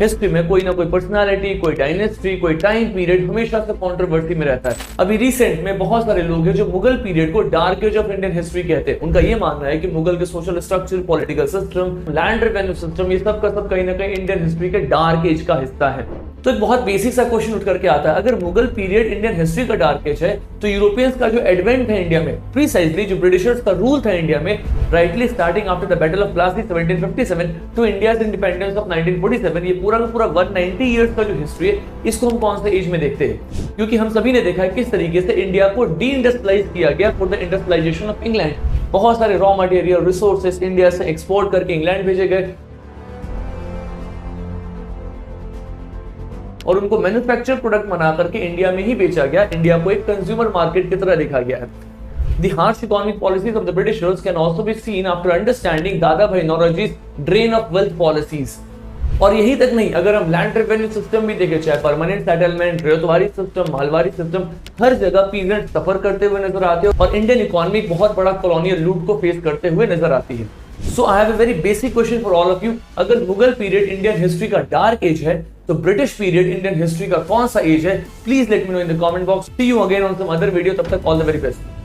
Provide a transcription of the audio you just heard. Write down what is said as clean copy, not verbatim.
History में कोई ना कोई पर्सनालिटी, कोई डायनेस्टी, कोई टाइम पीरियड हमेशा से कंट्रोवर्सी में रहता है। अभी रिसेंट में बहुत सारे लोग हैं जो मुगल पीरियड को dark age of Indian history कहते हैं। उनका ये मानना है कि मुगल के social structure, political system, land revenue system, ये सब का सब कहीं ना कहीं इंडियन हिस्ट्री के डार्क एज का हिस्सा है। तो एक बहुत बेसिक सा क्वेश्चन उठ करके आता है, अगर मुगल पीरियड इंडियन हिस्ट्री का डार्क एज है तो यूरोपियंस का जो एडवेंट है इंडिया में, प्रीसाइजली जो ब्रिटिशर्स का रूल था इंडिया में, rightly starting after the battle of Plassey 1757 to India's independence of 1947, ये पूरा का पूरा 190 इयर्स का जो हिस्ट्री है, इसको हम कौन से एज में देखते हैं? क्योंकि हम सभी ने देखा है किस तरीके से इंडिया को डी इंडस्ट्रियलाइज किया गया for the industrialization of England. बहुत सारे रॉ मटेरियल, रिसोर्सेस इंडिया से एक्सपोर्ट करके इंग्लैंड भेजे गए और उनको मैन्युफैक्चर प्रोडक्ट बना करके इंडिया में ही बेचा गया। इंडिया को एक कंज्यूमर मार्केट की तरह देखा गया है। The harsh economic policies of the Britishers can also be seen after understanding दादा भाई नौरोजी's drain of wealth policies। और यही तक नहीं, अगर हम लैंड रेवेन्यू सिस्टम भी देखें, चाहे permanent settlement, ryotwari system, mahalwari system, हर जगह पीरियड सफर करते हुए नजर आते हैं और इंडियन इकोनॉमी बहुत बड़ा कॉलोनियल लूट को फेस करते हुए नजर आती है। So I have a very basic question for all of you, अगर मुगल पीरियड इंडियन हिस्ट्री का डार्क एज है तो ब्रिटिश पीरियड इंडियन हिस्ट्री का कौन सा एज है? Please let me know in the comment box. See you again on some other video, तब तक ऑल द वेरी बेस्ट।